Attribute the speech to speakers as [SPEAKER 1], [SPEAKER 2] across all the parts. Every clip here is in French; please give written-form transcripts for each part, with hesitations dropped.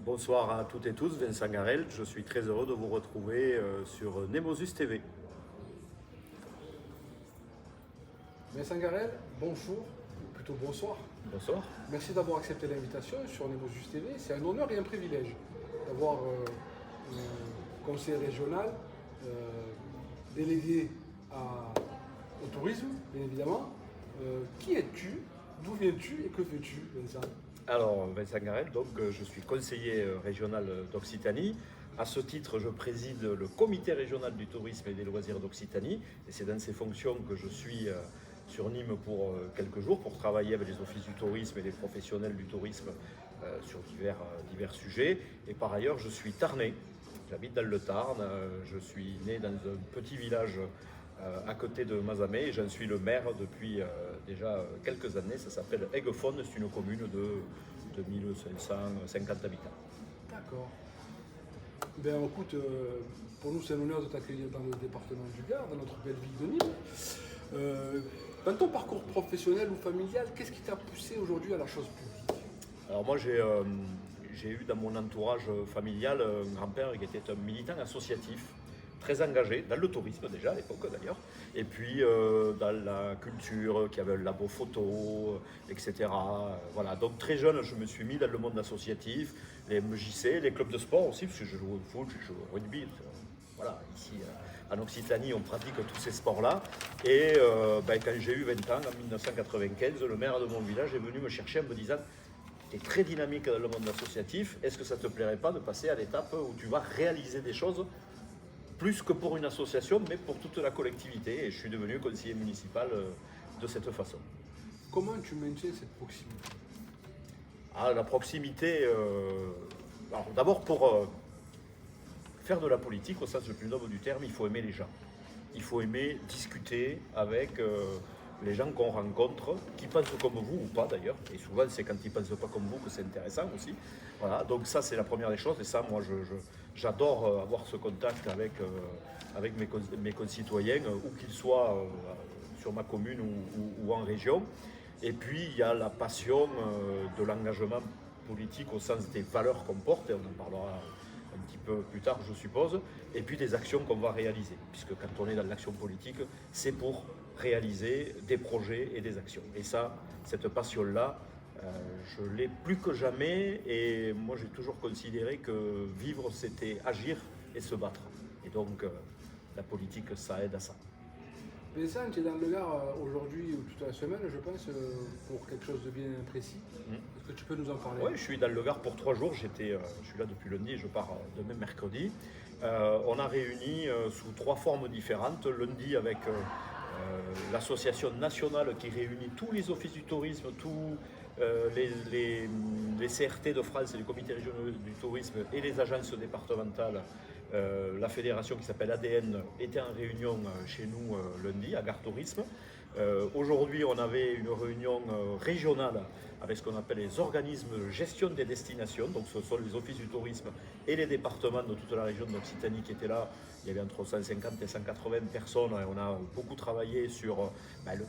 [SPEAKER 1] Bonsoir à toutes et tous, Vincent Garel. Je suis très heureux de vous retrouver sur Nemosus TV.
[SPEAKER 2] Vincent Garel, bonjour, ou plutôt bonsoir.
[SPEAKER 1] Bonsoir.
[SPEAKER 2] Merci d'avoir accepté l'invitation sur Nemosus TV. C'est un honneur et un privilège d'avoir un conseiller régional délégué au tourisme, bien évidemment. Qui es-tu? D'où viens-tu et que fais-tu, Vincent?
[SPEAKER 1] Alors, Vincent Garel, donc, je suis conseiller régional d'Occitanie. À ce titre, je préside le comité régional du tourisme et des loisirs d'Occitanie. Et c'est dans ces fonctions que je suis sur Nîmes pour quelques jours pour travailler avec les offices du tourisme et les professionnels du tourisme sur divers sujets. Et par ailleurs, je suis tarnais. J'habite dans le Tarn. Je suis né dans un petit village à côté de Mazamet et j'en suis le maire depuis déjà quelques années. Ça s'appelle Aiguefonne, c'est une commune de 2550 habitants.
[SPEAKER 2] D'accord. Ben écoute, pour nous c'est un honneur de t'accueillir dans le département du Gard, dans notre belle ville de Nîmes. Dans ton parcours professionnel ou familial, qu'est-ce qui t'a poussé aujourd'hui à la chose publique?
[SPEAKER 1] Alors moi j'ai eu dans mon entourage familial un grand-père qui était un militant associatif, très engagé dans le tourisme déjà à l'époque d'ailleurs, et puis dans la culture, qui avait un labo photo, etc. Voilà, donc très jeune je me suis mis dans le monde associatif, les MJC, les clubs de sport aussi, parce que je joue au foot, je joue au rugby. Voilà, ici en Occitanie on pratique tous ces sports-là, et quand j'ai eu 20 ans, en 1995, le maire de mon village est venu me chercher en me disant: tu es très dynamique dans le monde associatif, est-ce que ça ne te plairait pas de passer à l'étape où tu vas réaliser des choses plus que pour une association, mais pour toute la collectivité. Et je suis devenu conseiller municipal de cette façon.
[SPEAKER 2] Comment tu maintiens cette proximité?
[SPEAKER 1] La proximité, alors d'abord pour faire de la politique, au sens le plus noble du terme, il faut aimer les gens. Il faut aimer discuter avec les gens qu'on rencontre, qui pensent comme vous ou pas d'ailleurs. Et souvent, c'est quand ils ne pensent pas comme vous que c'est intéressant aussi. Voilà, donc ça, c'est la première des choses. Et ça, moi, j'adore avoir ce contact avec mes concitoyens, où qu'ils soient sur ma commune ou en région. Et puis, il y a la passion de l'engagement politique au sens des valeurs qu'on porte, et on en parlera un petit peu plus tard, je suppose, et puis des actions qu'on va réaliser, puisque quand on est dans l'action politique, c'est pour réaliser des projets et des actions. Et ça, cette passion-là, je l'ai plus que jamais, et moi j'ai toujours considéré que vivre, c'était agir et se battre. Et donc, la politique, ça aide à ça.
[SPEAKER 2] Vincent, tu es dans le Gard aujourd'hui ou toute la semaine, je pense, pour quelque chose de bien précis. Est-ce que tu peux nous en parler?
[SPEAKER 1] Oui, je suis dans le Gard pour 3 jours. Je suis là depuis lundi et je pars demain mercredi. On a réuni sous 3 formes différentes. Lundi avec l'association nationale qui réunit tous les offices du tourisme, tous les CRT de France et les comités régionaux du tourisme et les agences départementales. La fédération qui s'appelle ADN était en réunion chez nous lundi à Gare Tourisme. Aujourd'hui, on avait une réunion régionale avec ce qu'on appelle les organismes de gestion des destinations. Donc, ce sont les offices du tourisme et les départements de toute la région d'Occitanie qui étaient là. Il y avait entre 150 et 180 personnes et on a beaucoup travaillé sur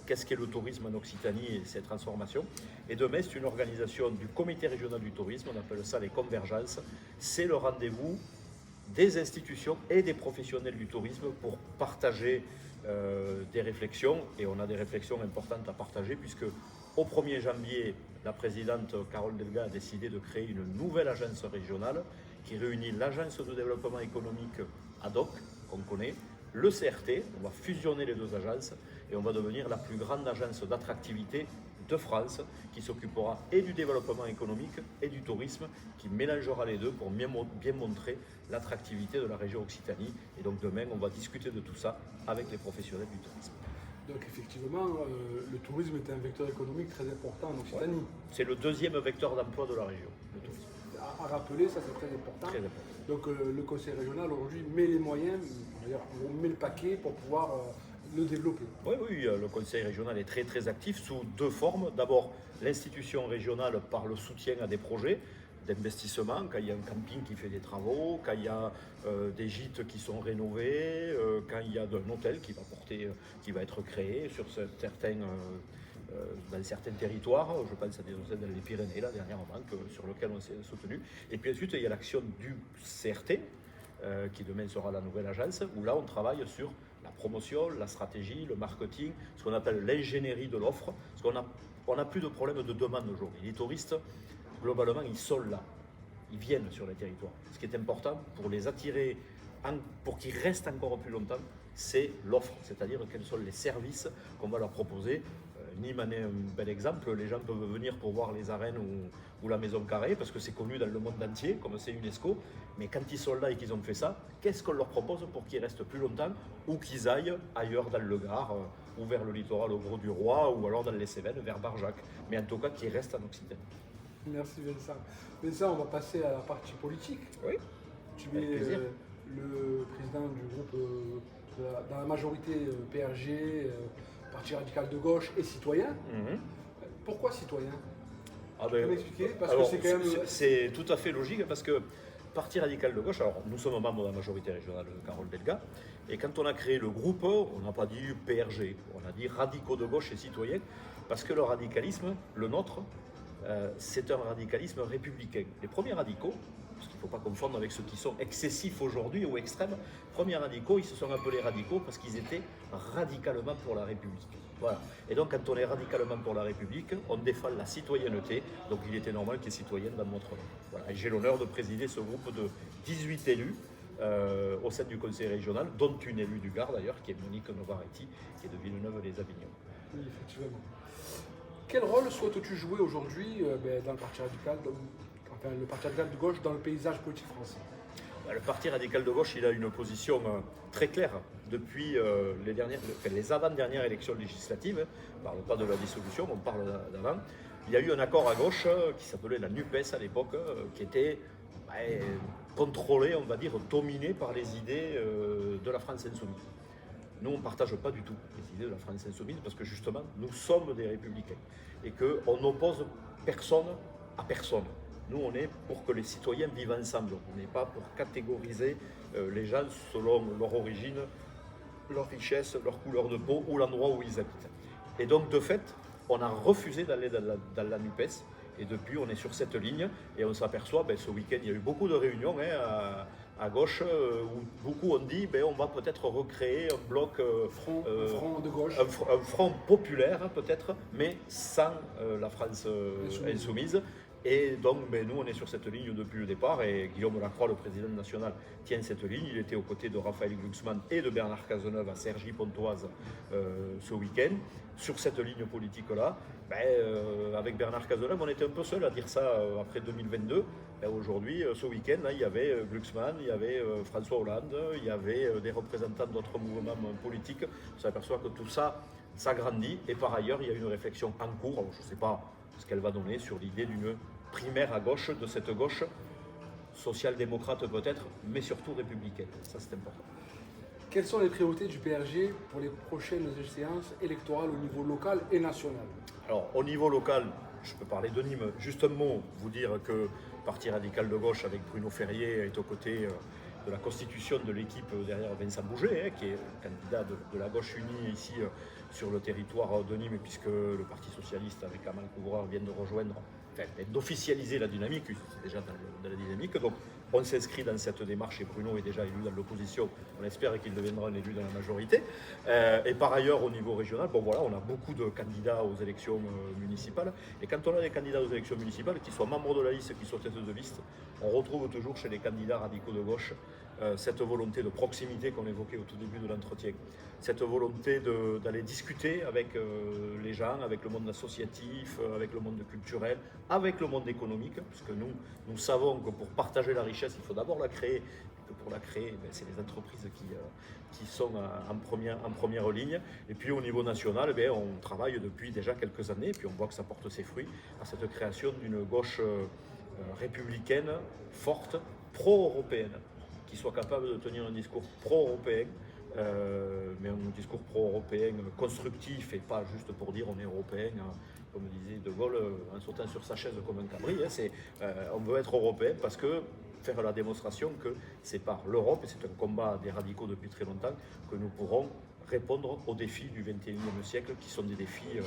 [SPEAKER 1] qu'est-ce qu'est le tourisme en Occitanie et ses transformations. Et demain, c'est une organisation du comité régional du tourisme, on appelle ça les convergences. C'est le rendez-vous des institutions et des professionnels du tourisme pour partager des réflexions, et on a des réflexions importantes à partager puisque au 1er janvier, la présidente Carole Delga a décidé de créer une nouvelle agence régionale qui réunit l'agence de développement économique ad hoc qu'on connaît, le CRT, on va fusionner les deux agences et on va devenir la plus grande agence d'attractivité de France qui s'occupera et du développement économique et du tourisme, qui mélangera les deux pour bien montrer l'attractivité de la région Occitanie. Et donc demain, on va discuter de tout ça avec les professionnels du tourisme.
[SPEAKER 2] Donc effectivement, le tourisme est un vecteur économique très important en Occitanie.
[SPEAKER 1] Ouais. C'est le 2e vecteur d'emploi de la région, le tourisme.
[SPEAKER 2] À rappeler, ça c'est très important.
[SPEAKER 1] Très important.
[SPEAKER 2] Donc le conseil régional aujourd'hui met les moyens, on met le paquet pour pouvoir le développer.
[SPEAKER 1] Oui, le conseil régional est très très actif sous 2 formes. D'abord, l'institution régionale par le soutien à des projets d'investissement, quand il y a un camping qui fait des travaux, quand il y a des gîtes qui sont rénovés, quand il y a un hôtel qui va être créé sur certains dans certains territoires. Je pense à des OSED dans les Pyrénées, là, dernièrement, sur lequel on s'est soutenu. Et puis ensuite, il y a l'action du CRT, qui demain sera la nouvelle agence, où là, on travaille sur la promotion, la stratégie, le marketing, ce qu'on appelle l'ingénierie de l'offre, parce qu'on n'a plus de problème de demande aujourd'hui. Les touristes, globalement, ils sont là. Ils viennent sur les territoires. Ce qui est important pour les attirer, pour qu'ils restent encore plus longtemps, c'est l'offre, c'est-à-dire quels sont les services qu'on va leur proposer. Nîmes en est un bel exemple. Les gens peuvent venir pour voir les arènes ou la Maison Carrée, parce que c'est connu dans le monde entier, comme c'est UNESCO. Mais quand ils sont là et qu'ils ont fait ça, qu'est-ce qu'on leur propose pour qu'ils restent plus longtemps ou qu'ils aillent ailleurs dans le Gard, ou vers le littoral au Grau-du-Roi, ou alors dans les Cévennes, vers Barjac. Mais en tout cas, qu'ils restent en Occitanie.
[SPEAKER 2] Merci Vincent. Vincent, on va passer à la partie politique.
[SPEAKER 1] Oui.
[SPEAKER 2] Tu es le président du groupe dans la majorité PRG, Parti radical de gauche et citoyen. Pourquoi citoyen? Tu peux m'expliquer? Parce que c'est quand même.
[SPEAKER 1] C'est tout à fait logique parce que Parti radical de gauche, alors nous sommes membres de la majorité régionale de Carole Delga, et quand on a créé le groupe, on n'a pas dit PRG, on a dit radicaux de gauche et citoyens, parce que le radicalisme, le nôtre, c'est un radicalisme républicain. Les premiers radicaux, parce qu'il ne faut pas confondre avec ceux qui sont excessifs aujourd'hui ou extrêmes, les premiers radicaux, ils se sont appelés radicaux parce qu'ils étaient radicalement pour la République. Voilà. Et donc quand on est radicalement pour la République, on défend la citoyenneté, donc il était normal qu'il y ait citoyenne dans notre nom. Voilà. Et j'ai l'honneur de présider ce groupe de 18 élus au sein du conseil régional, dont une élue du Gard d'ailleurs, qui est Monique Novaretti, qui est de Villeneuve-les-Avignon.
[SPEAKER 2] Oui, effectivement. Quel rôle souhaites-tu jouer aujourd'hui dans le Parti radical, le Parti radical de gauche dans le paysage politique français?
[SPEAKER 1] Le Parti radical de gauche, il a une position très claire depuis les avant-dernières élections législatives. On ne parle pas de la dissolution, on parle d'avant. Il y a eu un accord à gauche qui s'appelait la NUPES à l'époque, qui était contrôlé, on va dire, dominé par les idées de la France insoumise. Nous, on ne partage pas du tout les idées de la France insoumise parce que justement, nous sommes des républicains et qu'on n'oppose personne à personne. Nous, on est pour que les citoyens vivent ensemble. On n'est pas pour catégoriser les gens selon leur origine, leur richesse, leur couleur de peau ou l'endroit où ils habitent. Et donc, de fait, on a refusé d'aller dans la NUPES. Et depuis, on est sur cette ligne et on s'aperçoit, ce week-end, il y a eu beaucoup de réunions à gauche où beaucoup ont dit on va peut-être recréer un bloc,
[SPEAKER 2] un front de gauche,
[SPEAKER 1] un front populaire peut-être, mais sans la France insoumise. Et donc nous on est sur cette ligne depuis le départ et Guillaume Lacroix, le président national, tient cette ligne. Il était aux côtés de Raphaël Glucksmann et de Bernard Cazeneuve à Cergy-Pontoise ce week-end. Sur cette ligne politique-là, avec Bernard Cazeneuve, on était un peu seul à dire ça après 2022. Aujourd'hui, ce week-end, il y avait Glucksmann, il y avait François Hollande, il y avait des représentants d'autres mouvements politiques. On s'aperçoit que tout ça s'agrandit et par ailleurs, il y a une réflexion en cours. Alors, je ne sais pas ce qu'elle va donner sur l'idée d'une primaire à gauche, de cette gauche social-démocrate peut-être, mais surtout républicaine. Ça, c'est important.
[SPEAKER 2] Quelles sont les priorités du PRG pour les prochaines échéances électorales au niveau local et national?
[SPEAKER 1] Alors, au niveau local, je peux parler de Nîmes. Juste un mot, vous dire que le Parti radical de gauche avec Bruno Ferrier est aux côtés de la constitution de l'équipe derrière Vincent Bouget, qui est candidat de la gauche unie ici sur le territoire de Nîmes, puisque le Parti socialiste avec Amal Couvreur vient de rejoindre, d'officialiser la dynamique, c'est déjà dans la dynamique. Donc on s'inscrit dans cette démarche et Bruno est déjà élu dans l'opposition. On espère qu'il deviendra un élu dans la majorité. Et par ailleurs, au niveau régional, on a beaucoup de candidats aux élections municipales. Et quand on a des candidats aux élections municipales, qu'ils soient membres de la liste, qu'ils soient tête de liste, on retrouve toujours chez les candidats radicaux de gauche cette volonté de proximité qu'on évoquait au tout début de l'entretien, cette volonté d'aller discuter avec les gens, avec le monde associatif, avec le monde culturel, avec le monde économique, puisque nous savons que pour partager la richesse, il faut d'abord la créer, et que pour la créer, c'est les entreprises qui sont en première ligne. Et puis au niveau national, on travaille depuis déjà quelques années, et puis on voit que ça porte ses fruits, à cette création d'une gauche républicaine, forte, pro-européenne, qui soit capable de tenir un discours pro-européen, mais un discours pro-européen constructif et pas juste pour dire on est européen, comme disait De Gaulle en sautant sur sa chaise comme un cabri. On veut être européen parce que faire la démonstration que c'est par l'Europe, et c'est un combat des radicaux depuis très longtemps, que nous pourrons répondre aux défis du XXIe siècle qui sont des défis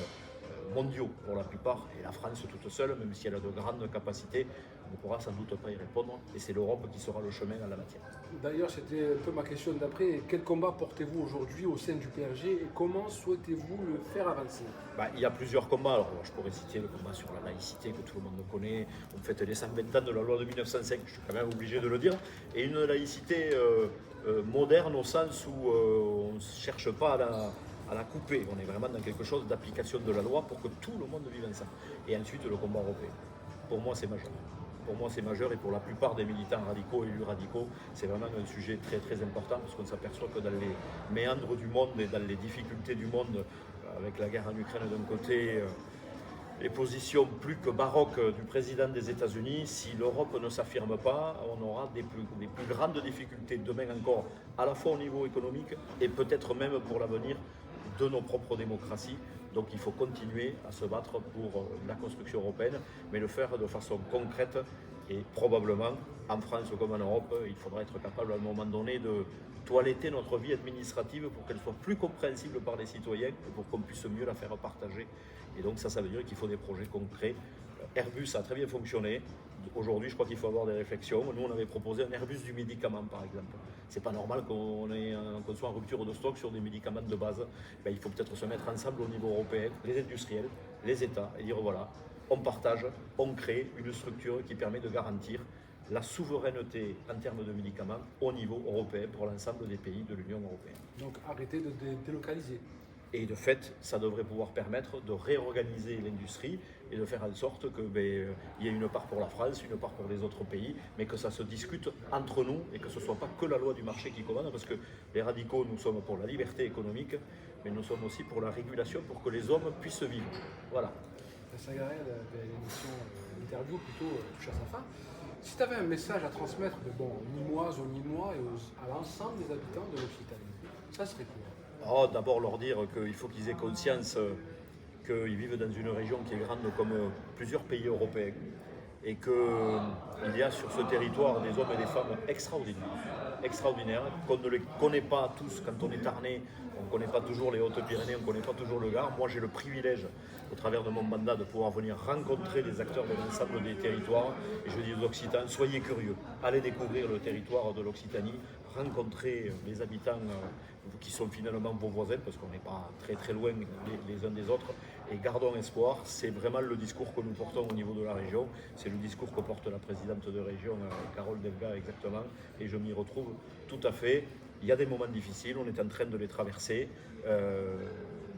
[SPEAKER 1] mondiaux pour la plupart, et la France toute seule, même si elle a de grandes capacités, ne pourra sans doute pas y répondre, et c'est l'Europe qui sera le chemin en la matière.
[SPEAKER 2] D'ailleurs, c'était un peu ma question d'après. Quel combat portez-vous aujourd'hui au sein du PRG et comment souhaitez-vous le faire avancer?
[SPEAKER 1] Il y a plusieurs combats. Alors, je pourrais citer le combat sur la laïcité que tout le monde connaît. On fête les 120 ans de la loi de 1905, je suis quand même obligé de le dire. Et une laïcité moderne au sens où on ne cherche pas à la couper. On est vraiment dans quelque chose d'application de la loi pour que tout le monde vive ensemble. Et ensuite, le combat européen. Pour moi, c'est majeur. Pour moi, c'est majeur et pour la plupart des militants radicaux et élus radicaux, c'est vraiment un sujet très très important parce qu'on s'aperçoit que dans les méandres du monde et dans les difficultés du monde, avec la guerre en Ukraine d'un côté, les positions plus que baroques du président des États-Unis, si l'Europe ne s'affirme pas, on aura des plus grandes difficultés demain encore, à la fois au niveau économique et peut-être même pour l'avenir de nos propres démocraties. Donc il faut continuer à se battre pour la construction européenne, mais le faire de façon concrète et probablement, en France comme en Europe, il faudra être capable à un moment donné de toiletter notre vie administrative pour qu'elle soit plus compréhensible par les citoyens et pour qu'on puisse mieux la faire partager. Et donc ça veut dire qu'il faut des projets concrets. Airbus a très bien fonctionné. Aujourd'hui, je crois qu'il faut avoir des réflexions. Nous, on avait proposé un Airbus du médicament, par exemple. C'est pas normal qu'on soit en rupture de stock sur des médicaments de base. Il faut peut-être se mettre ensemble au niveau européen, les industriels, les États, et dire voilà, on partage, on crée une structure qui permet de garantir la souveraineté en termes de médicaments au niveau européen pour l'ensemble des pays de l'Union européenne.
[SPEAKER 2] Donc arrêtez de délocaliser.
[SPEAKER 1] Et de fait, ça devrait pouvoir permettre de réorganiser l'industrie et de faire en sorte qu'il y ait une part pour la France, une part pour les autres pays, mais que ça se discute entre nous et que ce ne soit pas que la loi du marché qui commande, parce que les radicaux, nous sommes pour la liberté économique, mais nous sommes aussi pour la régulation, pour que les hommes puissent vivre. Voilà.
[SPEAKER 2] Ça y est, l'émission, l'interview plutôt touche à sa fin. Si tu avais un message à transmettre aux Nîmoises, aux Nîmois et à l'ensemble des habitants de l'Occitanie, ça serait quoi?
[SPEAKER 1] D'abord leur dire qu'il faut qu'ils aient conscience qu'ils vivent dans une région qui est grande comme plusieurs pays européens et qu'il y a sur ce territoire des hommes et des femmes extraordinaires, qu'on ne les connaît pas tous quand on est Tarnais, on ne connaît pas toujours les Hautes-Pyrénées, on ne connaît pas toujours le Gard. Moi j'ai le privilège, au travers de mon mandat, de pouvoir venir rencontrer les acteurs de l'ensemble des territoires. Et je dis aux Occitans, soyez curieux, allez découvrir le territoire de l'Occitanie, rencontrer les habitants qui sont finalement vos voisins, parce qu'on n'est pas très très loin les uns des autres, et gardons espoir. C'est vraiment le discours que nous portons au niveau de la région, c'est le discours que porte la présidente de région, Carole Delga exactement, et je m'y retrouve tout à fait. Il y a des moments difficiles, on est en train de les traverser,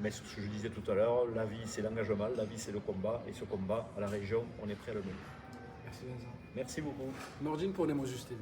[SPEAKER 1] mais ce que je disais tout à l'heure, la vie c'est l'engagement, la vie c'est le combat, et ce combat, à la région, on est prêt à le mener.
[SPEAKER 2] Merci Vincent.
[SPEAKER 1] Merci beaucoup.
[SPEAKER 2] Nordine pour Nemosus TV.